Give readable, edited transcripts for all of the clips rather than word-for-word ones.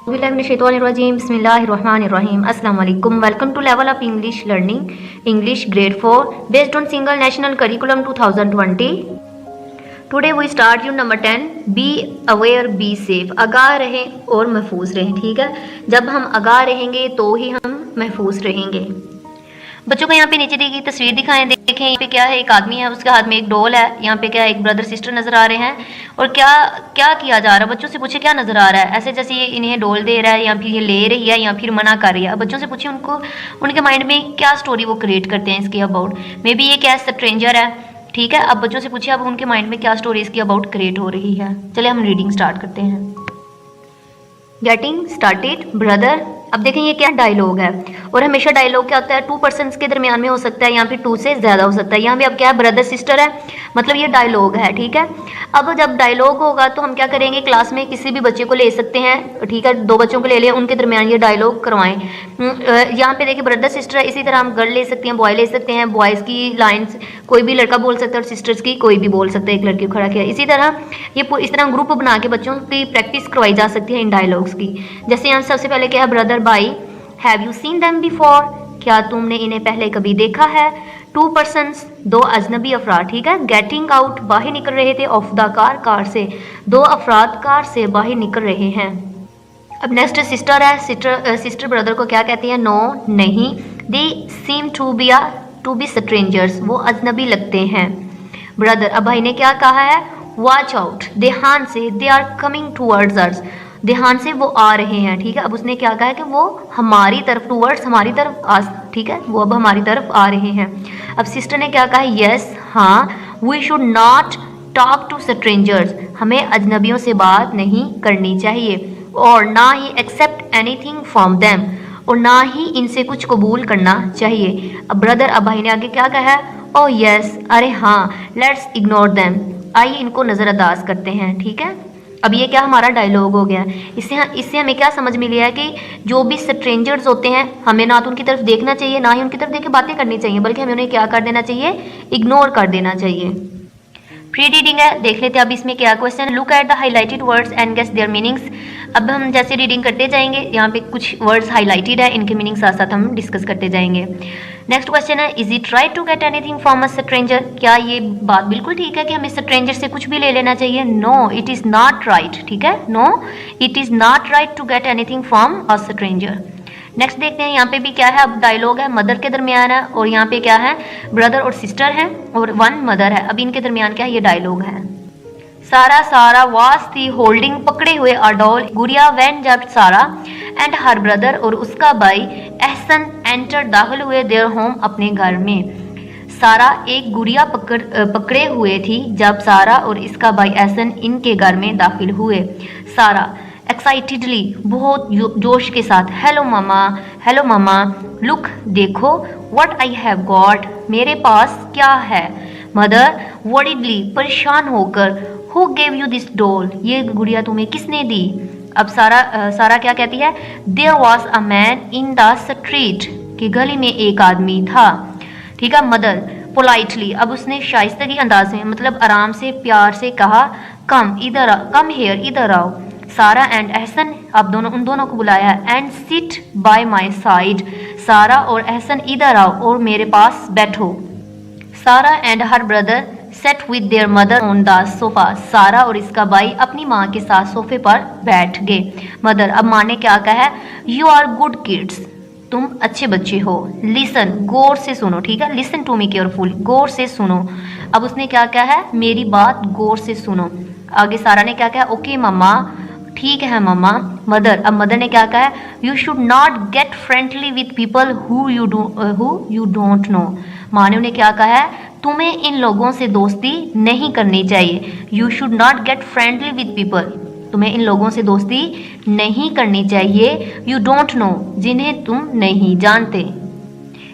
बिस्मिल्लाहिर्रहमानिर्रहीम अस्सलाम वालेकुम। Welcome to level of English learning English grade 4 based on single national curriculum 2020। Today we start unit number 10 be aware be safe. आगाह रहें और महफूज रहें। ठीक है, जब हम आगाह रहेंगे तो ही हम महफूज रहेंगे। बच्चों को यहाँ पे नीचे दी गई तस्वीर दिखाएं। देखें यहाँ पे क्या है, एक आदमी है, उसके हाथ में एक डॉल है। यहाँ पे क्या है, एक ब्रदर सिस्टर नजर आ रहे हैं। और क्या क्या किया जा रहा है, बच्चों से पूछे क्या नजर आ रहा है। ऐसे जैसे ये इन्हें डॉल दे रहा है या फिर ये ले रही है या फिर मना कर रही है। बच्चों से पूछे उनको उनके माइंड में क्या स्टोरी वो क्रिएट करते हैं इसके अबाउट। मे बी ये क्या स्ट्रेंजर है। ठीक है, अब बच्चों से पूछिए अब उनके माइंड में क्या स्टोरी इसके अबाउट क्रिएट हो रही है। चलिए हम रीडिंग स्टार्ट करते हैं। Getting started brother. अब देखें ये क्या डायलॉग है, और हमेशा डायलॉग क्या होता है, टू पर्सन्स के दरमियान में हो सकता है, यहाँ पे टू से ज़्यादा हो सकता है। यहाँ पे अब क्या है, ब्रदर सिस्टर है, मतलब ये डायलॉग है। ठीक है, अब जब डायलॉग होगा तो हम क्या करेंगे, क्लास में किसी भी बच्चे को ले सकते हैं। ठीक है, दो बच्चों को ले लें, उनके दरमियान ये डायलॉग करवाएं। यहाँ पे देखिए ब्रदर सिस्टर है, इसी तरह हम गर्ल ले सकते हैं, बॉय ले सकते हैं। बॉयज़ की लाइन्स कोई भी लड़का बोल सकता है और सिस्टर्स की कोई भी बोल सकता है, एक लड़की को खड़ा किया। इसी तरह ये इस तरह ग्रुप बना के बच्चों की प्रैक्टिस करवाई जा सकती है इन डायलॉग्स की। जैसे यहाँ सबसे पहले क्या है, brother by have you seen them before, क्या तुमने इन्हें पहले कभी देखा है। टू पर्सन्स, दो अजनबी अफराद। ठीक है, गेटिंग आउट, बाहर निकल रहे थे। ऑफ द कार, कार से। दो अफराद कार से बाहर निकल रहे हैं। अब नेक्स्ट सिस्टर है। सिस्टर ब्रदर को क्या कहती है, नो नहीं। दे सीम टू बी स्ट्रेंजर्स, वो अजनबी लगते हैं। ब्रदर, अब भाई ने क्या कहा है, वॉच आउट, ध्यान से। They are coming towards us, ध्यान से वो आ रहे हैं। ठीक है, अब उसने क्या कहा है कि वो हमारी तरफ, टूवर्ड्स हमारी तरफ आ। ठीक है, वो अब हमारी तरफ आ रहे हैं। अब सिस्टर ने क्या कहा है, यस हाँ। We should not talk to strangers, हमें अजनबियों से बात नहीं करनी चाहिए। और ना ही एक्सेप्ट एनीथिंग फ्रॉम देम, और ना ही इनसे कुछ कबूल करना चाहिए। अब ब्रदर, अब भाई ने आगे क्या कहा है, ओ यस, अरे हाँ। लेट्स इग्नोर देम, आइए इनको नज़रअंदाज करते हैं। ठीक है, अब ये क्या हमारा डायलॉग हो गया। इससे हमें क्या समझ मिली है कि जो भी स्ट्रेंजर्स होते हैं हमें ना तो उनकी तरफ देखना चाहिए, ना ही उनकी तरफ देख के बातें करनी चाहिए, बल्कि हमें उन्हें क्या कर देना चाहिए, इग्नोर कर देना चाहिए। प्री रीडिंग है, देख लेते हैं अब इसमें क्या question. Look at the highlighted words and guess their meanings. अब हम जैसे रीडिंग करते जाएंगे, यहाँ पे कुछ वर्ड्स हाईलाइटेड है, इनके मीनिंग साथ साथ हम डिस्कस करते जाएंगे। नेक्स्ट क्वेश्चन है, is it right to get anything from a stranger, क्या ये बात बिल्कुल ठीक है कि हमें स्ट्रेंजर से कुछ भी ले लेना चाहिए। No it is not right. ठीक है, no it is not right to get anything from a stranger. Next देखते हैं, यहाँ पे भी क्या है, अब डायलॉग है, मदर के दरमियान है, और यहाँ पे क्या है, ब्रदर और सिस्टर है, और वन मदर है। अब इनके दरमियान क्या है, ये डायलॉग है। सारा वाज थी होल्डिंग, पकड़े हुए अ डॉल, गुड़िया व्हेन, जब सारा एंड हर ब्रदर, और उसका भाई एहसन एंटर, दाखिल हुए देयर होम, अपने घर में। सारा एक गुड़िया पकड़े हुए थी जब सारा और इसका भाई एहसन इनके घर में दाखिल हुए। सारा एक्साइटेडली, बहुत जोश के साथ, हेलो मामा, लुक देखो, व्हाट आई हैव गॉट, मेरे पास क्या है। मदर वरीडली, परेशान होकर, who gave you this doll, ये गुड़िया तुम्हें किसने दी। अब सारा क्या कहती है, there was a man in the street, कि गली में एक आदमी था। ठीक है, मदर पोलाइटली, अब उसने शाइस्तगी अंदाज में, मतलब आराम से, प्यार से कहा, कम हियर, इधर आओ। सारा एंड एहसन, अब उन दोनों को बुलाया, and sit by my side, सारा और एहसन इधर आओ और मेरे पास बैठो। सारा and her brother set with their mother on the sofa, सारा और इसका भाई अपनी माँ के साथ सोफे पर बैठ गए। मदर, अब माँ ने क्या कहा है, यू आर गुड किड्स, तुम अच्छे बच्चे हो। लिसन, गौर से सुनो। ठीक है, लिसन टू मी केयरफुल, गौर से सुनो। अब उसने क्या कहा है, मेरी बात गौर से सुनो। आगे सारा ने क्या कहा, ओके मम्मा, ठीक है मम्मा। मदर, अब मदर ने क्या कहा है, you should not gate friendly with people who you don't know. माँ ने उन्हें क्या कहा है, तुम्हें इन लोगों से दोस्ती नहीं करनी चाहिए। You should not gate friendly with people, तुम्हें इन लोगों से दोस्ती नहीं करनी चाहिए। यू डोंट नो, जिन्हें तुम नहीं जानते।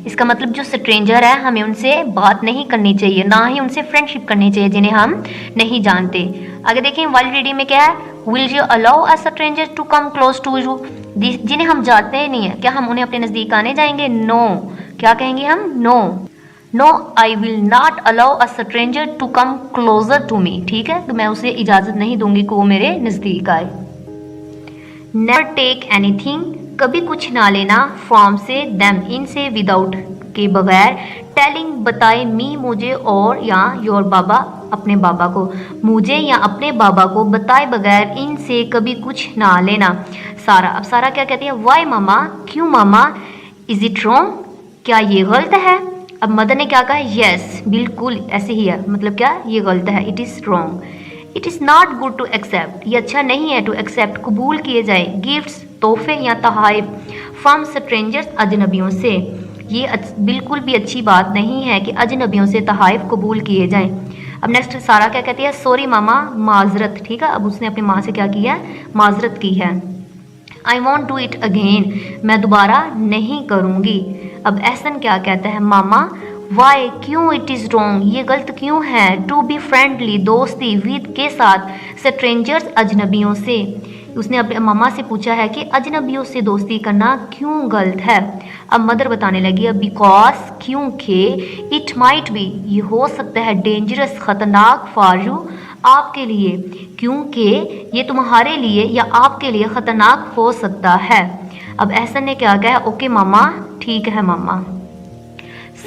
इसका मतलब जो स्ट्रेंजर है हमें उनसे बात नहीं करनी चाहिए, ना ही उनसे फ्रेंडशिप करनी चाहिए जिन्हें हम नहीं जानते। आगे देखें, वाइल रीडिंग में क्या है, will you allow a stranger to come close to you, जिन्हें हम जानते ही नहीं है, क्या हम उन्हें अपने नज़दीक आने जाएंगे। नो, क्या कहेंगे हम, no I will not allow a stranger to come closer to me. ठीक है, तो मैं उसे इजाज़त नहीं दूंगी कि वो मेरे नज़दीक आए। नेवर टेक एनीथिंग, कभी कुछ ना लेना, फ्रॉम से, देम, इनसे, विदाउट के बगैर, टेलिंग बताए, मी मुझे, और या योर बाबा अपने बाबा को, मुझे या अपने बाबा को बताए बगैर, इनसे कभी कुछ ना लेना। सारा, अब सारा क्या कहती है, वाई मामा, क्यों मामा, इज इट रॉन्ग, क्या ये गलत है। अब मदर ने क्या कहा, यस बिल्कुल ऐसे ही है, मतलब क्या, ये गलत है, it is wrong. It is not good to accept, ये अच्छा नहीं है, टू एक्सेप्ट कबूल किए जाए, गिफ्ट्स तोहफे या तोहफ़े, फ्रॉम स्ट्रेंजर्स अजनबियों से, ये बिल्कुल भी अच्छी बात नहीं है कि अजनबियों से तोहफ़े कबूल किए जाएं। अब नेक्स्ट सारा क्या कहती है, सॉरी मामा, माजरत, ठीक है। अब उसने अपनी माँ से क्या किया, माजरत की है। I want do it again, मैं दोबारा नहीं करूँगी। अब एहसन क्या कहता है, मामा वाई, क्यों, इट इज़ रॉन्ग, ये गलत क्यों है, टू बी फ्रेंडली, दोस्ती, विद के साथ, स्ट्रेंजर्स अजनबियों से। उसने अपने मामा से पूछा है कि अजनबियों से दोस्ती करना क्यों गलत है। अब मदर बताने लगी, अब बिकॉज, क्योंकि, इट माइट बी, ये हो सकता है, डेंजरस, ख़तरनाक, फॉर यू, आपके लिए, क्योंकि ये तुम्हारे लिए या आपके लिए ख़तरनाक हो सकता है। अब एहसन ने क्या कहा, ओके मामा, ठीक है मामा।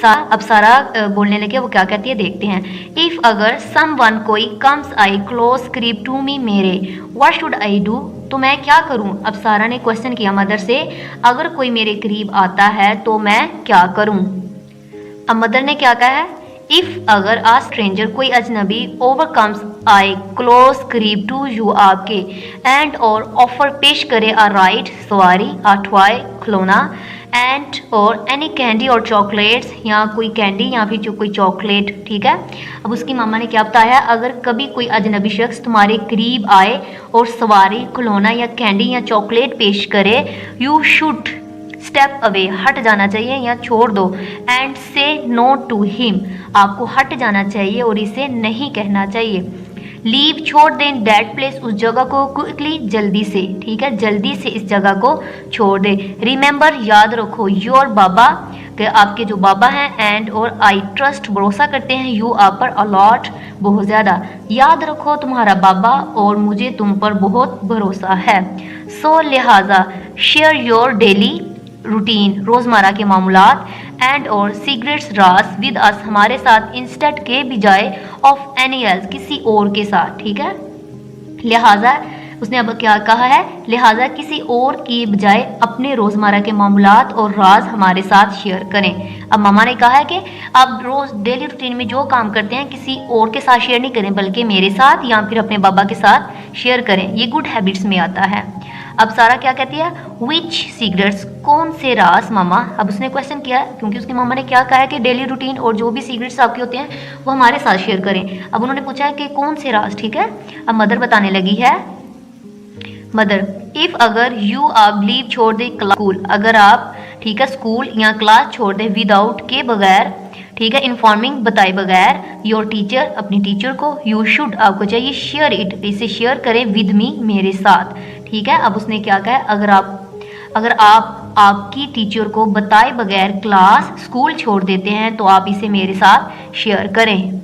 अब सारा बोलने लगे, वो क्या कहती है देखते हैं। इफ़ अगर समवन कोई कम्स आई क्लोज करीब टू मी मेरे, व्हाट शुड आई डू, तो मैं क्या करूं। अब सारा ने क्वेश्चन किया मदर से, अगर कोई मेरे करीब आता है तो मैं क्या करूं। अब मदर ने क्या कहा है, इफ़ अगर आ स्ट्रेंजर, कोई अजनबी, ओवर कम्स आई क्लोज करीब टू यू, आपके, एंड और ऑफर, पेश करे, आ राइड, सवारी, आ टॉय, खिलौना, एंड और एनी कैंडी और चॉकलेट्स, या कोई कैंडी या फिर जो कोई चॉकलेट, ठीक है। अब उसकी मामा ने क्या बताया, अगर कभी कोई अजनबी शख्स तुम्हारे करीब आए और सवारी, खिलौना या कैंडी या चॉकलेट पेश करे, यू शुड स्टेप अवे, हट जाना चाहिए या छोड़ दो, एंड से नो टू हिम, आपको हट जाना चाहिए और इसे नहीं कहना चाहिए। लीव, छोड़ दें, दैट प्लेस, उस जगह को, क्विकली, जल्दी से, ठीक है, जल्दी से इस जगह को छोड़ दे। रिमेंबर, याद रखो, योर बाबा, कि आपके जो बाबा हैं, एंड और आई ट्रस्ट, भरोसा करते हैं, यू आप पर, अलॉट, बहुत ज़्यादा, याद रखो तुम्हारा बाबा और मुझे तुम पर बहुत भरोसा है। सो लिहाजा, शेयर योर डेली रूटीन, रोज़मर्रा के मामूलात, एंड और सीक्रेट्स, राज, विद अस, हमारे साथ, इंस्टेड के बजाय, ऑफ एनी एल्स, किसी और के साथ, ठीक है। लिहाजा उसने अब क्या कहा है, लिहाजा किसी और की बजाय अपने रोज़मर्रा के मामूलात और राज हमारे साथ शेयर करें। अब मामा ने कहा है कि आप रोज़ डेली रूटीन में जो काम करते हैं किसी और के साथ शेयर नहीं करें, बल्कि मेरे साथ या फिर अपने बाबा के साथ शेयर करें, ये गुड हैबिट्स में आता है। अब सारा क्या कहती है, विच सीक्रेट्स, कौन से राज मामा। अब उसने क्वेश्चन किया क्योंकि उसकी मामा ने क्या कहा है कि डेली रूटीन और जो भी सीक्रेट्स आपके होते हैं वो हमारे साथ शेयर करें। अब उन्होंने पूछा है कि कौन से राज, ठीक है। अब मदर बताने लगी है, मदर, इफ़ अगर यू आप लीव, छोड़ दे, स्कूल, अगर आप, ठीक है, स्कूल या क्लास छोड़ दे, विदाउट के बगैर, ठीक है, इन्फॉर्मिंग, बताए बगैर, योर टीचर, अपनी टीचर को, यू शुड, आपको चाहिए, शेयर इट, इसे शेयर करें, विद मी, मेरे साथ, ठीक है। अब उसने क्या कहा, अगर आप आपकी टीचर को बताए बगैर क्लास, स्कूल छोड़ देते हैं तो आप इसे मेरे साथ शेयर करें।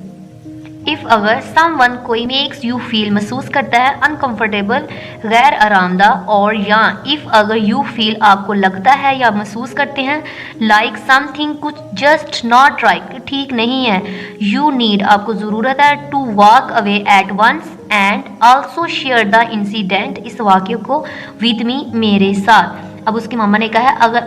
इफ़ अगर समवन, कोई, मेक्स यू फील, महसूस करता है, अनकंफर्टेबल, गैर आरामदा, और या इफ़ अगर यू फील, आपको लगता है या महसूस करते हैं, लाइक समथिंग, कुछ, जस्ट नॉट राइट, ठीक नहीं है, यू नीड, आपको ज़रूरत है, to walk away at once, and also share the incident, इस वाक़े को, विद मी, मेरे साथ। अब उसकी मामा ने कहा है, अगर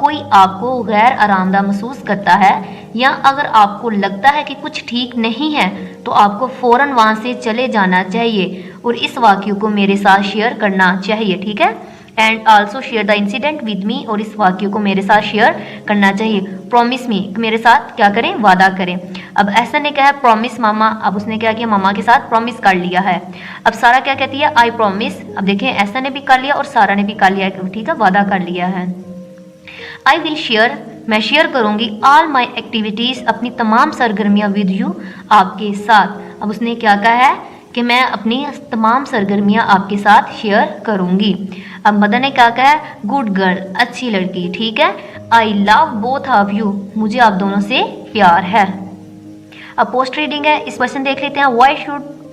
कोई आपको गैर आरामदा महसूस करता है या अगर आपको लगता है कि कुछ ठीक नहीं है तो आपको फ़ौरन वहाँ से चले जाना चाहिए और इस वाक़े को मेरे साथ शेयर करना चाहिए, ठीक है। And also share the incident with me, और इस वाक़े को मेरे साथ शेयर करना चाहिए। प्रॉमिस मी, मेरे साथ क्या करें, वादा करें। अब ऐसा ने कहा प्रॉमिस मामा। अब उसने क्या किया, मामा के साथ प्रॉमिस कर लिया है। अब सारा क्या कहती है, आई प्रॉमिस। अब देखें, ऐसा ने भी कर लिया और सारा ने भी कर लिया, ठीक है, वादा कर लिया है। आई विल शेयर, मैं शेयर करूंगी, ऑल माई एक्टिविटीज़, अपनी तमाम सरगर्मियाँ, विद यू, आपके साथ। अब उसने क्या कहा है कि मैं अपनी तमाम सरगर्मियाँ आपके साथ शेयर करूंगी। अब मदर ने क्या कहा है, गुड गर्ल, अच्छी लड़की, ठीक है। I love both of you, मुझे आप दोनों से प्यार है। अब पोस्ट रीडिंग है, इस क्वेश्चन देख लेते हैं।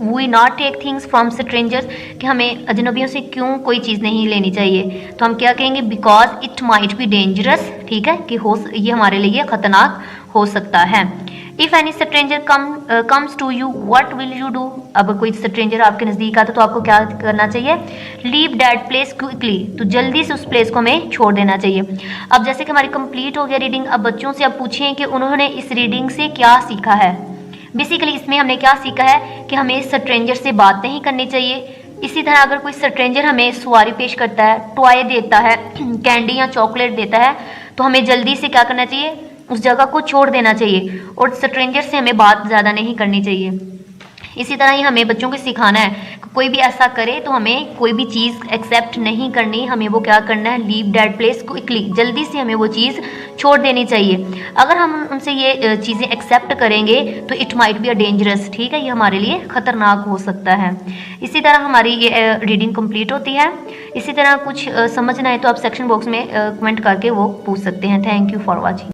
We not take things from strangers, कि हमें अजनबियों से क्यों कोई चीज़ नहीं लेनी चाहिए, तो हम क्या कहेंगे, because it might be dangerous, ठीक है, कि ये हमारे लिए खतरनाक हो सकता है। If any stranger comes to you what will you do, अब कोई स्ट्रेंजर आपके नज़दीक आता तो आपको क्या करना चाहिए, लीव दैट प्लेस क्विकली, तो जल्दी से उस प्लेस को हमें छोड़ देना चाहिए। अब जैसे कि हमारी कंप्लीट हो गया रीडिंग, अब बच्चों से अब पूछें कि उन्होंने इस रीडिंग से क्या सीखा है। बेसिकली इसमें हमने क्या सीखा है कि हमें स्ट्रेंजर से बात नहीं करनी चाहिए। इसी तरह अगर कोई स्ट्रेंजर हमें सवारी पेश करता है, टॉय देता है, कैंडी या चॉकलेट देता है, तो हमें जल्दी से क्या करना चाहिए, उस जगह को छोड़ देना चाहिए और स्ट्रेंजर से हमें बात ज़्यादा नहीं करनी चाहिए। इसी तरह ही हमें बच्चों को सिखाना है कि कोई भी ऐसा करे तो हमें कोई भी चीज़ एक्सेप्ट नहीं करनी, हमें वो क्या करना है, लीव दैट प्लेस क्विकली, जल्दी से हमें वो चीज़ छोड़ देनी चाहिए। अगर हम उनसे ये चीज़ें एक्सेप्ट करेंगे तो it might be a dangerous, ठीक है, ये हमारे लिए ख़तरनाक हो सकता है। इसी तरह हमारी ये रीडिंग कंप्लीट होती है। इसी तरह कुछ समझना है तो आप सेक्शन बॉक्स में कमेंट करके वो पूछ सकते हैं। Thank you for watching.